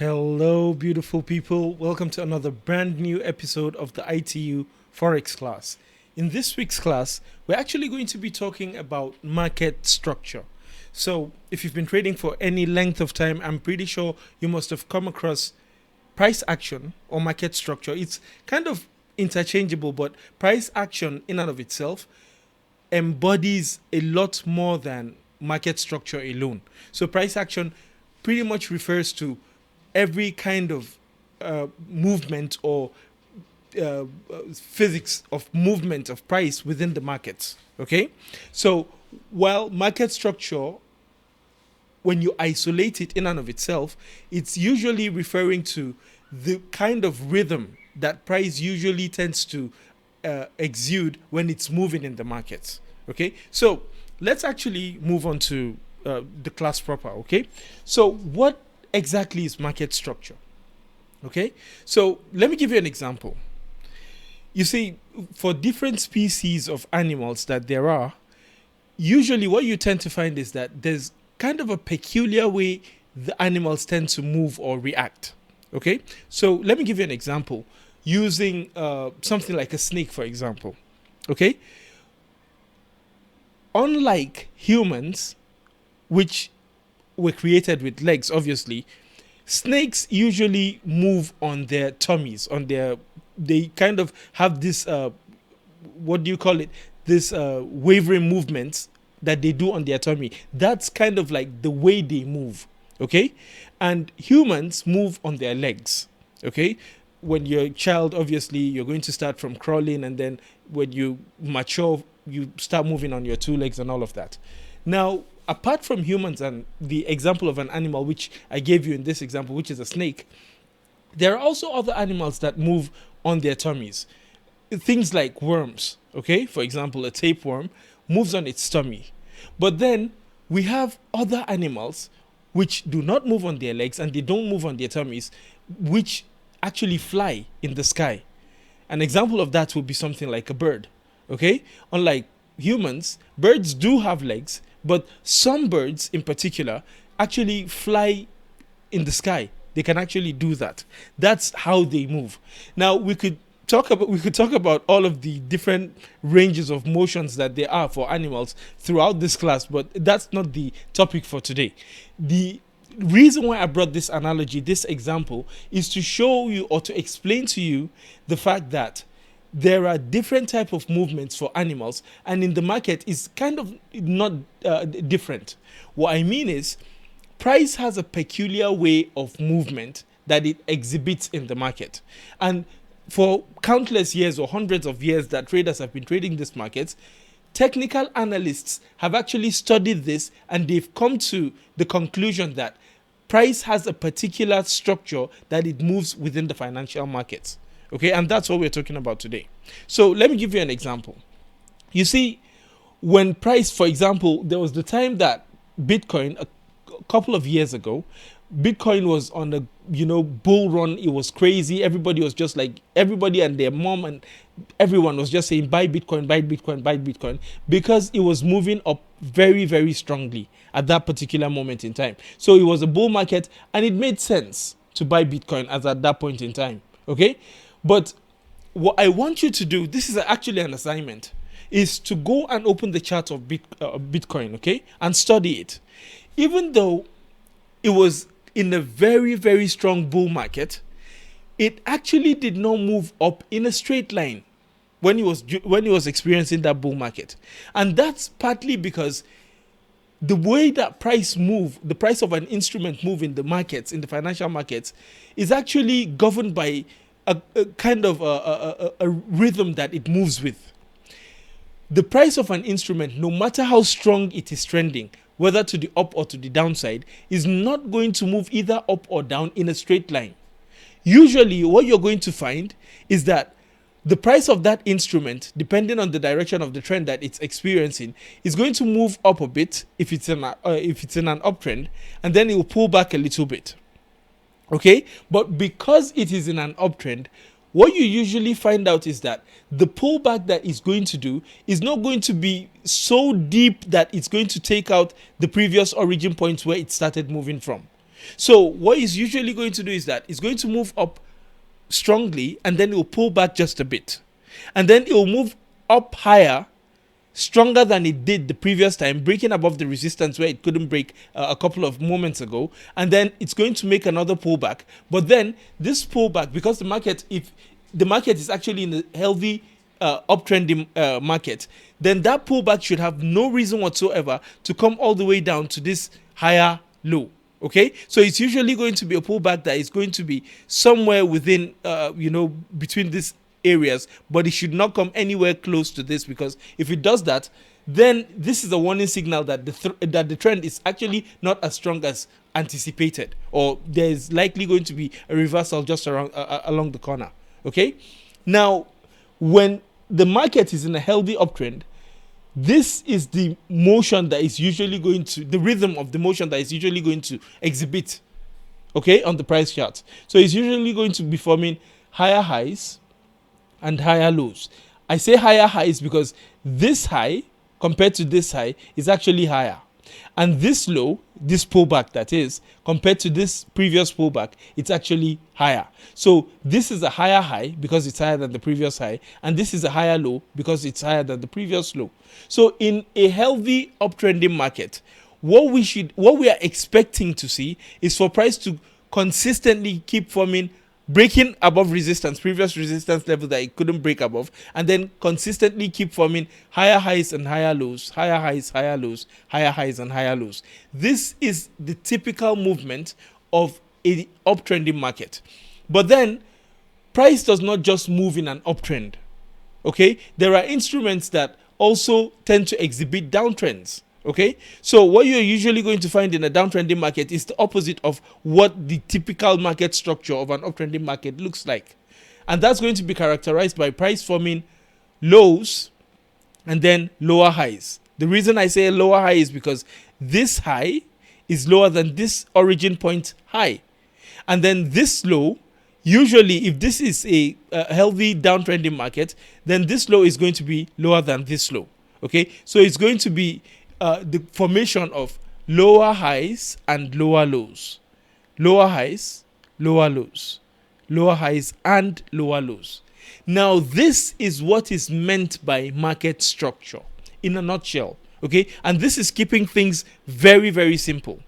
Hello, beautiful people. Welcome to another brand new episode of the ITU Forex class. In this week's class, we're actually going to be talking about market structure. So, if you've been trading for any length of time, I'm pretty sure you must have come across price action or market structure. It's kind of interchangeable, but price action in and of itself embodies a lot more than market structure alone. So, price action pretty much refers to every kind of movement or physics of movement of price within the markets. Okay, so while market structure, when you isolate it in and of itself, it's usually referring to the kind of rhythm that price usually tends to exude when it's moving in the markets. Okay, so let's actually move on to the class proper. Okay, so what exactly is market structure? Okay, so let me give you an example. You see, for different species of animals that there are, usually what you tend to find is that there's kind of a peculiar way the animals tend to move or react. Okay, so let me give you an example using something like a snake, for example. Okay, unlike humans, which were created with legs, obviously, snakes usually move on their tummies, they kind of have this what do you call it, this wavering movements that they do on their tummy. That's kind of like the way they move. Okay, and humans move on their legs. Okay, when you're a child, obviously you're going to start from crawling, and then when you mature, you start moving on your two legs and all of that. Now, apart from humans and the example of an animal which I gave you in this example, which is a snake, there are also other animals that move on their tummies. Things like worms. Okay, for example, a tapeworm moves on its tummy. But then we have other animals which do not move on their legs and they don't move on their tummies, which actually fly in the sky. An example of that would be something like a bird. Okay, unlike humans, birds do have legs, but some birds in particular actually fly in the sky. They can actually do that. That's how they move. Now we could talk about all of the different ranges of motions that there are for animals throughout this class, but that's not the topic for today. The reason why I brought this analogy, this example, is to show you or to explain to you the fact that there are different type of movements for animals, and in the market is kind of not different. What I mean is, price has a peculiar way of movement that it exhibits in the market, and for countless years or hundreds of years that traders have been trading this market, technical analysts have actually studied this, and they've come to the conclusion that price has a particular structure that it moves within the financial markets. Okay, and that's what we're talking about today. So let me give you an example. You see, when price, for example, there was the time that Bitcoin, a couple of years ago, Bitcoin was on a bull run. It was crazy. Everybody was just like, everybody and their mom and everyone was just saying buy Bitcoin, buy Bitcoin, buy Bitcoin, because it was moving up very, very strongly at that particular moment in time. So it was a bull market, and it made sense to buy Bitcoin as at that point in time. Okay, but what I want you to do, this is actually an assignment, is to go and open the chart of Bitcoin, okay, and study it. Even though it was in a very, very strong bull market, it actually did not move up in a straight line when he was experiencing that bull market. And that's partly because the way that the price of an instrument move in the markets, in the financial markets, is actually governed by a kind of a rhythm that it moves with. The price of an instrument, no matter how strong it is trending, whether to the up or to the downside, is not going to move either up or down in a straight line. Usually, what you're going to find is that the price of that instrument, depending on the direction of the trend that it's experiencing, is going to move up a bit if it's in an uptrend, and then it will pull back a little bit. Okay, but because it is in an uptrend, what you usually find out is that the pullback that it's going to do is not going to be so deep that it's going to take out the previous origin points where it started moving from. So what it's usually going to do is that it's going to move up strongly, and then it will pull back just a bit, and then it will move up higher, stronger than it did the previous time, breaking above the resistance where it couldn't break a couple of moments ago, and then it's going to make another pullback. But then this pullback, because the market, if the market is actually in a healthy uptrending market, then that pullback should have no reason whatsoever to come all the way down to this higher low. Okay, so it's usually going to be a pullback that is going to be somewhere within between these areas, but it should not come anywhere close to this, because if it does that, then this is a warning signal that the trend is actually not as strong as anticipated, or there is likely going to be a reversal just around along the corner. Okay, now when the market is in a healthy uptrend, this is the motion that is usually going to, the rhythm of the motion that is usually going to exhibit, okay, on the price chart. So it's usually going to be forming higher highs and higher lows. I say higher highs because this high compared to this high is actually higher, and this low, this pullback that is, compared to this previous pullback, it's actually higher. So this is a higher high because it's higher than the previous high, and this is a higher low because it's higher than the previous low. So in a healthy uptrending market, what we are expecting to see is for price to consistently keep forming, breaking above resistance, previous resistance level that it couldn't break above, and then consistently keep forming higher highs and higher lows, higher highs, higher lows, higher highs and higher lows. This is the typical movement of a uptrending market. But then price does not just move in an uptrend. Okay, there are instruments that also tend to exhibit downtrends. Okay, so what you're usually going to find in a downtrending market is the opposite of what the typical market structure of an uptrending market looks like. And that's going to be characterized by price forming lows and then lower highs. The reason I say lower high is because this high is lower than this origin point high. And then this low, usually if this is a healthy downtrending market, then this low is going to be lower than this low. Okay, so it's going to be the formation of lower highs and lower lows, lower highs, lower lows, lower highs and lower lows. Now this is what is meant by market structure in a nutshell. Okay, and this is keeping things very, very simple.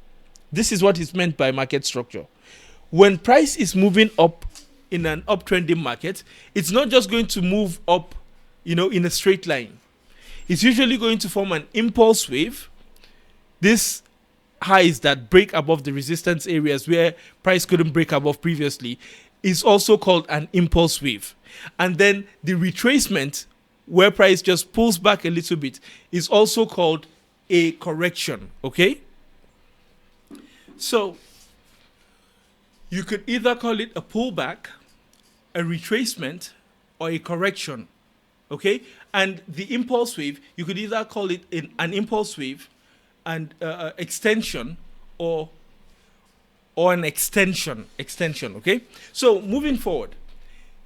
This is what is meant by market structure. When price is moving up in an uptrending market, it's not just going to move up, in a straight line. It's usually going to form an impulse wave. This highs that break above the resistance areas where price couldn't break above previously is also called an impulse wave. And then the retracement, where price just pulls back a little bit, is also called a correction. Okay? So you could either call it a pullback, a retracement, or a correction. Okay, and the impulse wave, you could either call it an impulse wave and extension, or an extension. Okay, so moving forward,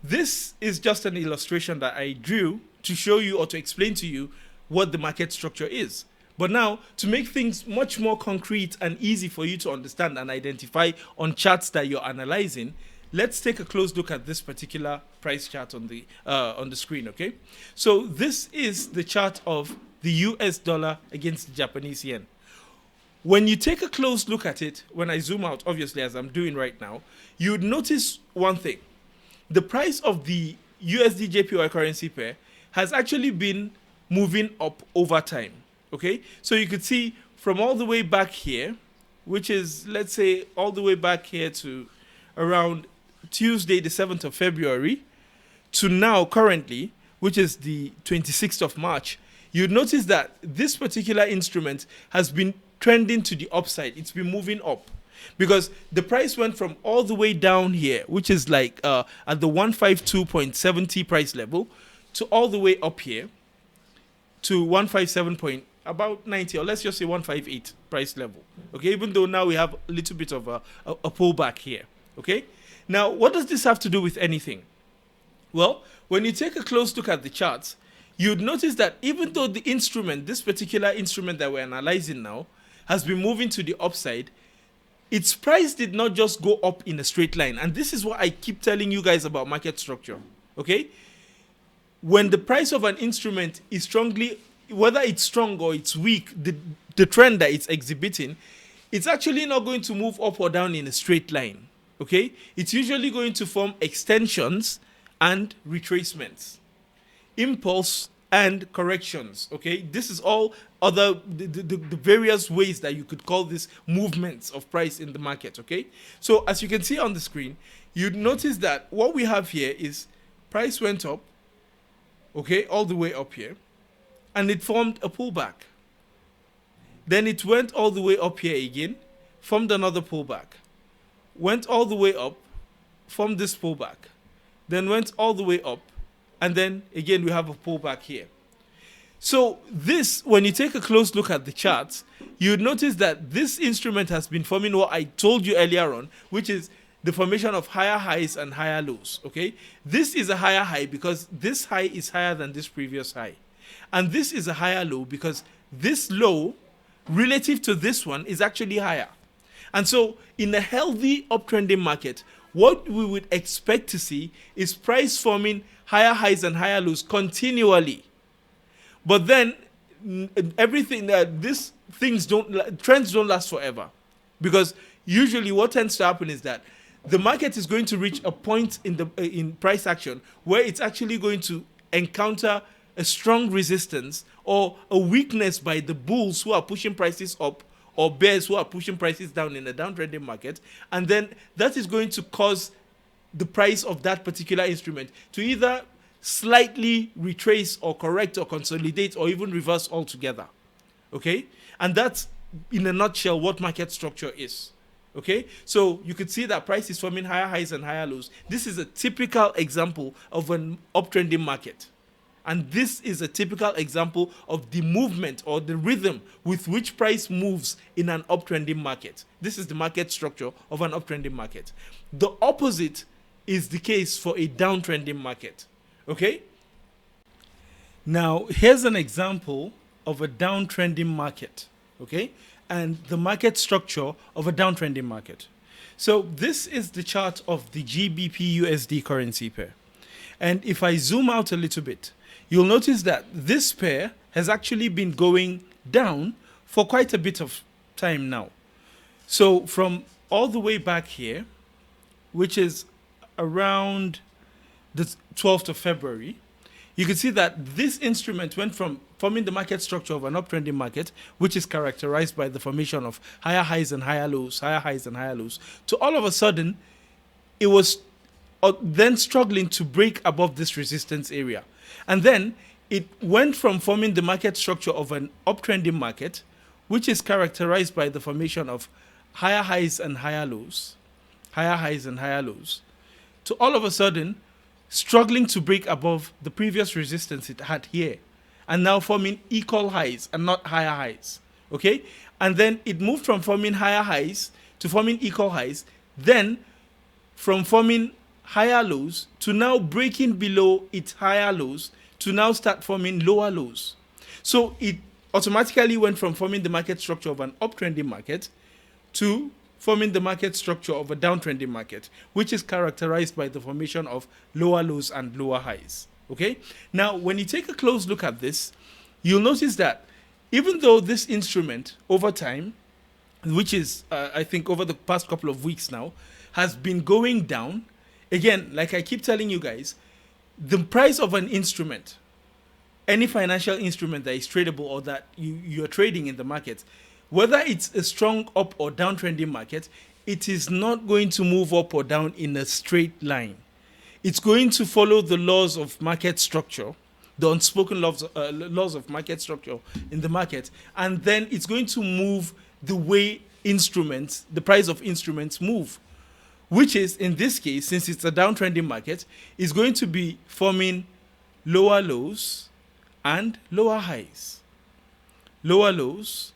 this is just an illustration that I drew to show you or to explain to you what the market structure is. But now, to make things much more concrete and easy for you to understand and identify on charts that you're analyzing, let's take a close look at this particular price chart on the screen. Okay, so this is the chart of the US dollar against the Japanese yen. When you take a close look at it, when I zoom out, obviously as I'm doing right now, you would notice one thing: the price of the USD JPY currency pair has actually been moving up over time. Okay, so you could see from all the way back here, which is, let's say, all the way back here to around Tuesday, the 7th of February, to now currently, which is the 26th of March, you'd notice that this particular instrument has been trending to the upside. It's been moving up because the price went from all the way down here, which is like at the 152.70 price level, to all the way up here to 157. About 90, or let's just say 158 price level. Okay, even though now we have a little bit of a pullback here. Okay, now what does this have to do with anything? Well, when you take a close look at the charts, you'd notice that even though the instrument, this particular instrument that we're analyzing now, has been moving to the upside, its price did not just go up in a straight line. And this is what I keep telling you guys about market structure. Okay? When the price of an instrument is strongly, whether it's strong or it's weak, the trend that it's exhibiting, it's actually not going to move up or down in a straight line. Okay? It's usually going to form extensions and retracements, impulse and corrections. Okay, this is all other the various ways that you could call this movements of price in the market. Okay, so as you can see on the screen, you'd notice that what we have here is price went up, okay, all the way up here, and it formed a pullback. Then it went all the way up here again, formed another pullback, went all the way up, formed this pullback, then went all the way up, and then again we have a pullback here. So this, when you take a close look at the charts, you'd notice that this instrument has been forming what I told you earlier on, which is the formation of higher highs and higher lows. Okay, this is a higher high because this high is higher than this previous high, and this is a higher low because this low relative to this one is actually higher. And so in a healthy uptrending market, what we would expect to see is price forming higher highs and higher lows continually. But then everything that trends don't last forever, because usually what tends to happen is that the market is going to reach a point in price action where it's actually going to encounter a strong resistance or a weakness by the bulls who are pushing prices up, or bears who are pushing prices down in a downtrending market, and then that is going to cause the price of that particular instrument to either slightly retrace or correct or consolidate or even reverse altogether. Okay? And that's, in a nutshell, what market structure is. Okay? So you could see that price is forming higher highs and higher lows. This is a typical example of an uptrending market. And this is a typical example of the movement or the rhythm with which price moves in an uptrending market. This is the market structure of an uptrending market. The opposite is the case for a downtrending market. Okay? Now, here's an example of a downtrending market. Okay? And the market structure of a downtrending market. So this is the chart of the GBP USD currency pair. And if I zoom out a little bit, you'll notice that this pair has actually been going down for quite a bit of time now. So from all the way back here, which is around the 12th of February, you can see that this instrument went from forming the market structure of an uptrending market, which is characterized by the formation of higher highs and higher lows, higher highs and higher lows, to all of a sudden, it was then struggling to break above this resistance area. And then it went from forming the market structure of an uptrending market, which is characterized by the formation of higher highs and higher lows, to all of a sudden struggling to break above the previous resistance it had here, and now forming equal highs and not higher highs. Okay? And then it moved from forming higher highs to forming equal highs, then from forming higher lows to now breaking below its higher lows to now start forming lower lows. So it automatically went from forming the market structure of an uptrending market to forming the market structure of a downtrending market, which is characterized by the formation of lower lows and lower highs. Okay? Now, when you take a close look at this, you'll notice that even though this instrument over time, which is, I think, over the past couple of weeks now, has been going down, again, like I keep telling you guys, the price of an instrument, any financial instrument that is tradable or that you're trading in the market, whether it's a strong up or downtrending market, it is not going to move up or down in a straight line. It's going to follow the laws of market structure, the unspoken laws of market structure in the market, and then it's going to move the way the price of instruments move, which is, in this case, since it's a downtrending market, is going to be forming lower lows and lower highs. Lower lows,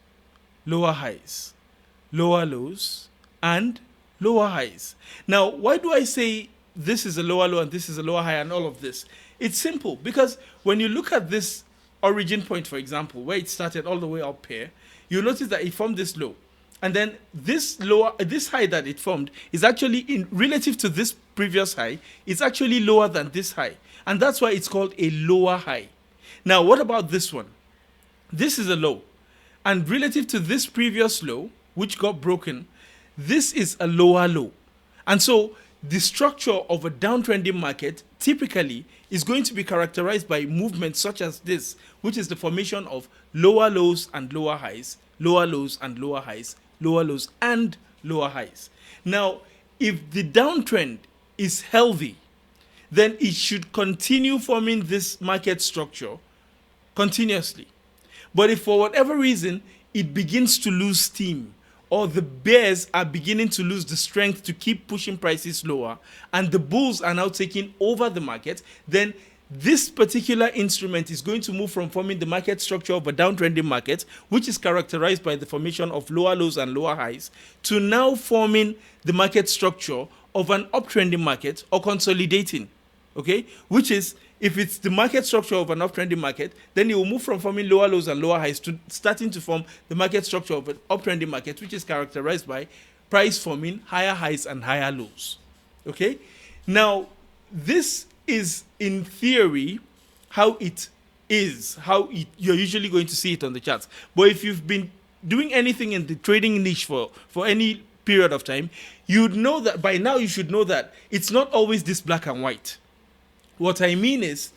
lower highs. Lower lows and lower highs. Now, why do I say this is a lower low and this is a lower high and all of this? It's simple, because when you look at this origin point, for example, where it started all the way up here, you'll notice that it formed this low. And then this high that it formed is actually in relative to this previous high, it's actually lower than this high. And that's why it's called a lower high. Now, what about this one? This is a low. And relative to this previous low, which got broken, this is a lower low. And so the structure of a downtrending market typically is going to be characterized by movements such as this, which is the formation of lower lows and lower highs, lower lows and lower highs, lower lows and lower highs. Now, if the downtrend is healthy, then it should continue forming this market structure continuously. But if for whatever reason it begins to lose steam, or the bears are beginning to lose the strength to keep pushing prices lower, and the bulls are now taking over the market, then this particular instrument is going to move from forming the market structure of a downtrending market, which is characterized by the formation of lower lows and lower highs, to now forming the market structure of an uptrending market or consolidating. Okay, which is, if it's the market structure of an uptrending market, then it will move from forming lower lows and lower highs to starting to form the market structure of an uptrending market, which is characterized by price forming higher highs and higher lows. Okay, now this is in theory how it is, you're usually going to see it on the charts. But if you've been doing anything in the trading niche for any period of time, you'd know that by now. You should know that it's not always this black and white. What I mean is,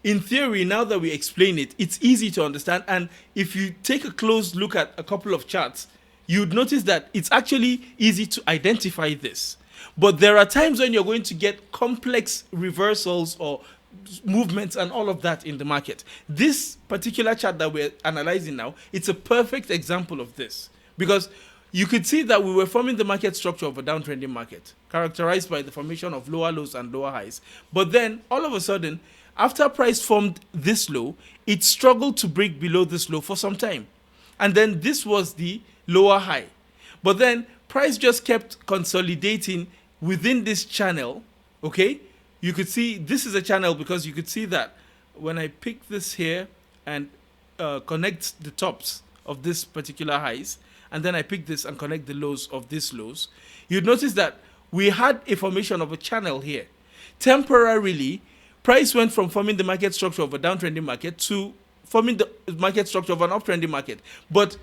in theory, now that we explain it, it's easy to understand. And if you take a close look at a couple of charts, you'd notice that it's actually easy to identify this. But there are times when you're going to get complex reversals or movements and all of that in the market. This particular chart that we're analyzing now, it's a perfect example of this, because you could see that we were forming the market structure of a downtrending market, characterized by the formation of lower lows and lower highs. But then, all of a sudden, after price formed this low, it struggled to break below this low for some time. And then this was the lower high. But then, price just kept consolidating within this channel, okay? You could see, this is a channel because you could see that when I pick this here and connect the tops of this particular highs, and then I pick this and connect the lows of these lows, you'd notice that we had a formation of a channel here. Temporarily, price went from forming the market structure of a downtrending market to forming the market structure of an uptrending market. But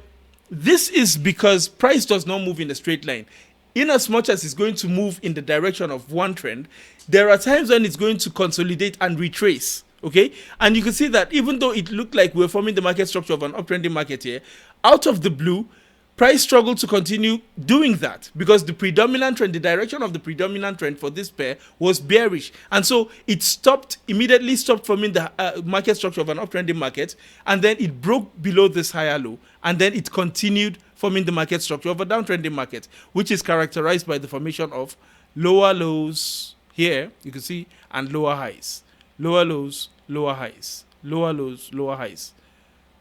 this is because price does not move in a straight line. In as much as it's going to move in the direction of one trend, there are times when it's going to consolidate and retrace. Okay, and you can see that even though it looked like we're forming the market structure of an uptrending market here, out of the blue, price struggled to continue doing that because the predominant trend, the direction of the predominant trend for this pair was bearish. And so it immediately stopped forming the market structure of an uptrending market, and then it broke below this higher low, and then it continued forming the market structure of a downtrending market, which is characterized by the formation of lower lows here, you can see, and lower highs. Lower lows, lower highs. Lower lows, lower highs.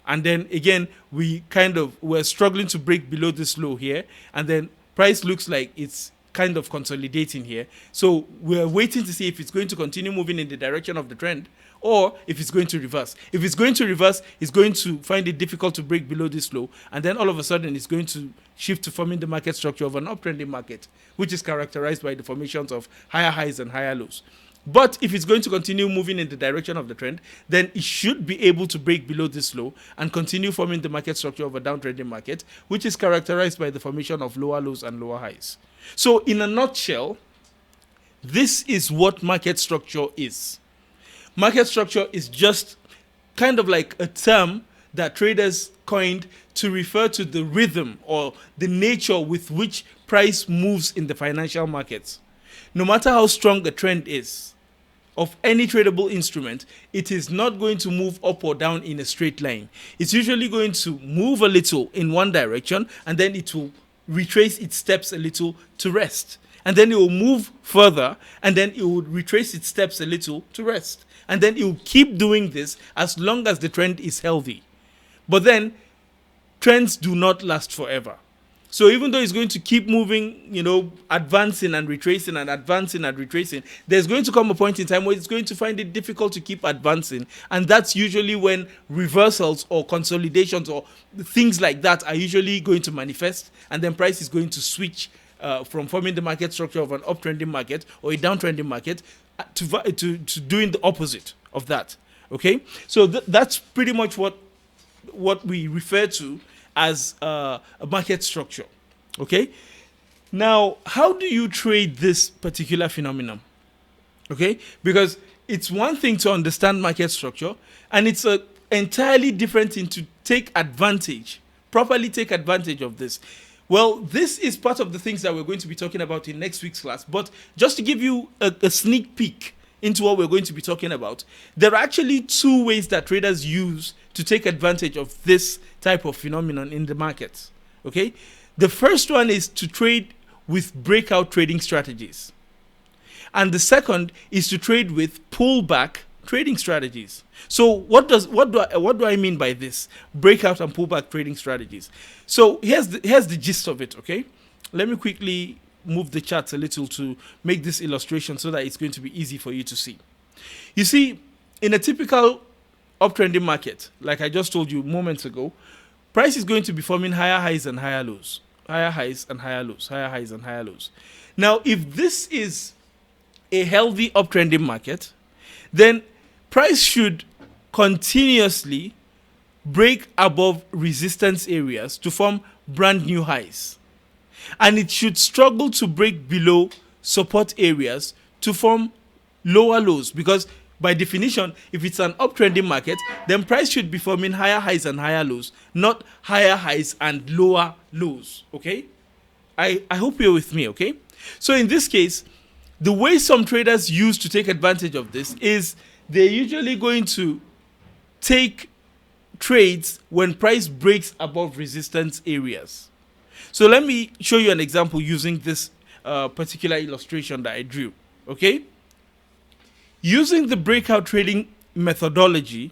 And then again, we're struggling to break below this low here. And then price looks like it's kind of consolidating here. So we're waiting to see if it's going to continue moving in the direction of the trend or if it's going to reverse. If it's going to reverse, it's going to find it difficult to break below this low. And then all of a sudden, it's going to shift to forming the market structure of an uptrending market, which is characterized by the formations of higher highs and higher lows. But if it's going to continue moving in the direction of the trend, then it should be able to break below this low and continue forming the market structure of a downtrending market, which is characterized by the formation of lower lows and lower highs. So in a nutshell, this is what market structure is. Market structure is just kind of like a term that traders coined to refer to the rhythm or the nature with which price moves in the financial markets. No matter how strong a trend is of any tradable instrument, it is not going to move up or down in a straight line. It's usually going to move a little in one direction, and then it will retrace its steps a little to rest. And then it will move further, and then it will retrace its steps a little to rest. And then it will keep doing this as long as the trend is healthy. But then, trends do not last forever. So even though it's going to keep moving, advancing and retracing and advancing and retracing, there's going to come a point in time where it's going to find it difficult to keep advancing. And that's usually when reversals or consolidations or things like that are usually going to manifest. And then price is going to switch from forming the market structure of an uptrending market or a downtrending market to doing the opposite of that. Okay? So that's pretty much what we refer to as a market structure. Okay, now how do you trade this particular phenomenon? Okay, because it's one thing to understand market structure, and it's a entirely different thing to properly take advantage of this. Well, this is part of the things that we're going to be talking about in next week's class. But just to give you a sneak peek into what we're going to be talking about, there are actually two ways that traders use to take advantage of this type of phenomenon in the markets. Okay, the first one is to trade with breakout trading strategies, and the second is to trade with pullback trading strategies. So what do I mean by this breakout and pullback trading strategies? So here's the gist of it. Okay, let me quickly move the charts a little to make this illustration so that it's going to be easy for you to see. You see, in a typical uptrending market, like I just told you moments ago, price is going to be forming higher highs and higher lows, higher highs and higher lows, higher highs and higher lows. Now, if this is a healthy uptrending market, then price should continuously break above resistance areas to form brand new highs. And it should struggle to break below support areas to form lower lows, because by definition, if it's an uptrending market, then price should be forming higher highs and higher lows, not higher highs and lower lows. Okay? I hope you're with me, okay? So in this case, the way some traders use to take advantage of this is they're usually going to take trades when price breaks above resistance areas. So let me show you an example using this particular illustration that I drew. Okay? Using the breakout trading methodology,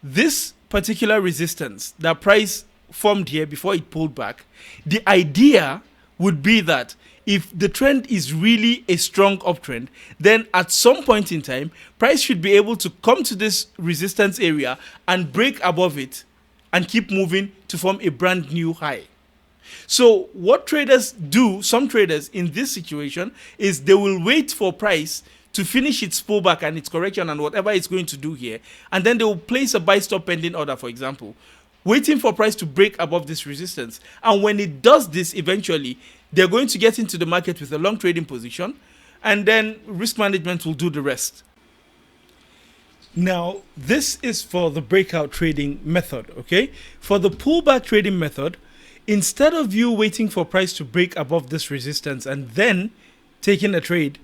this particular resistance that price formed here before it pulled back, the idea would be that if the trend is really a strong uptrend, then at some point in time, price should be able to come to this resistance area and break above it and keep moving to form a brand new high. So what traders do, some traders in this situation, is they will wait for price to finish its pullback and its correction and whatever it's going to do here, and then they will place a buy stop pending order, for example, waiting for price to break above this resistance. And when it does this, eventually they're going to get into the market with a long trading position, and then risk management will do the rest. Now, this is for the breakout trading method. Okay, for the pullback trading method, instead of you waiting for price to break above this resistance and then taking a trade,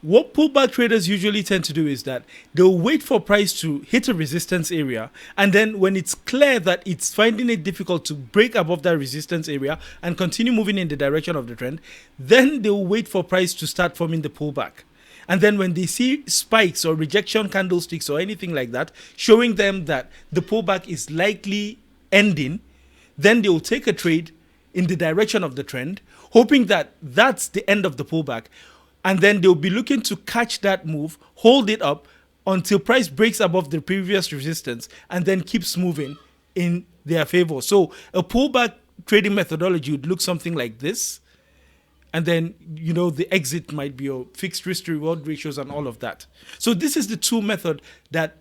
what pullback traders usually tend to do is that they'll wait for price to hit a resistance area, and then when it's clear that it's finding it difficult to break above that resistance area and continue moving in the direction of the trend, then they'll wait for price to start forming the pullback. And then when they see spikes or rejection candlesticks or anything like that, showing them that the pullback is likely ending, then they'll take a trade in the direction of the trend, hoping that that's the end of the pullback. And then they'll be looking to catch that move, hold it up until price breaks above the previous resistance, and then keeps moving in their favor. So a pullback trading methodology would look something like this. And then, the exit might be your fixed risk to reward ratios and all of that. So this is the two methods that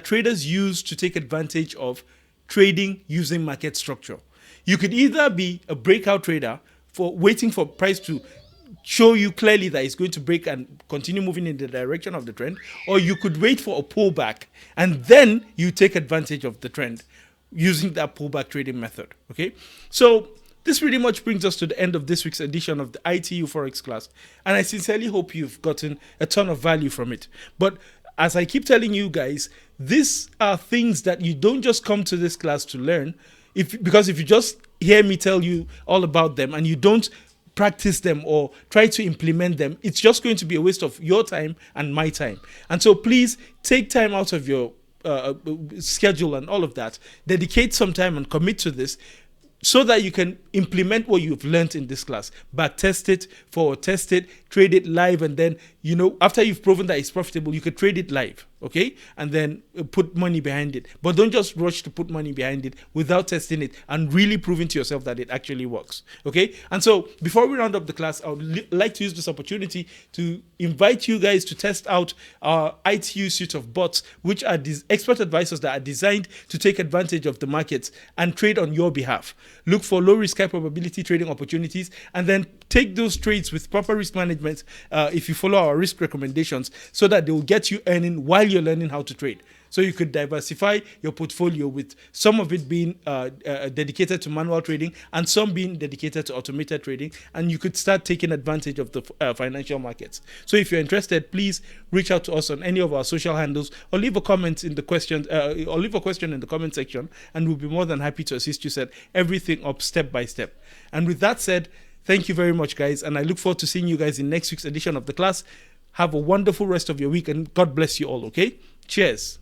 traders use to take advantage of trading using market structure. You could either be a breakout trader for waiting for price to show you clearly that it's going to break and continue moving in the direction of the trend, or you could wait for a pullback and then you take advantage of the trend using that pullback trading method. Okay, so this pretty much brings us to the end of this week's edition of the ITU Forex class, and I sincerely hope you've gotten a ton of value from it. But as I keep telling you guys, these are things that you don't just come to this class to learn, because if you just hear me tell you all about them and you don't practice them or try to implement them, it's just going to be a waste of your time and my time. And so please take time out of your schedule and all of that, dedicate some time and commit to this. so that you can implement what you've learned in this class. Back test it, forward test it, trade it live, and then, after you've proven that it's profitable, you could trade it live, okay? And then put money behind it. But don't just rush to put money behind it without testing it and really proving to yourself that it actually works, okay? And so before we round up the class, I would like to use this opportunity to invite you guys to test out our ITU suite of bots, which are these expert advisors that are designed to take advantage of the markets and trade on your behalf. Look for low risk, high probability trading opportunities, and then take those trades with proper risk management if you follow our risk recommendations, so that they will get you earning while you're learning how to trade. So you could diversify your portfolio, with some of it being dedicated to manual trading and some being dedicated to automated trading, and you could start taking advantage of the financial markets. So if you're interested, please reach out to us on any of our social handles, or leave a comment in the question, or leave a question in the comment section, and we'll be more than happy to assist you set everything up step by step. And with that said, thank you very much, guys, and I look forward to seeing you guys in next week's edition of the class. Have a wonderful rest of your week, and God bless you all, okay? Cheers.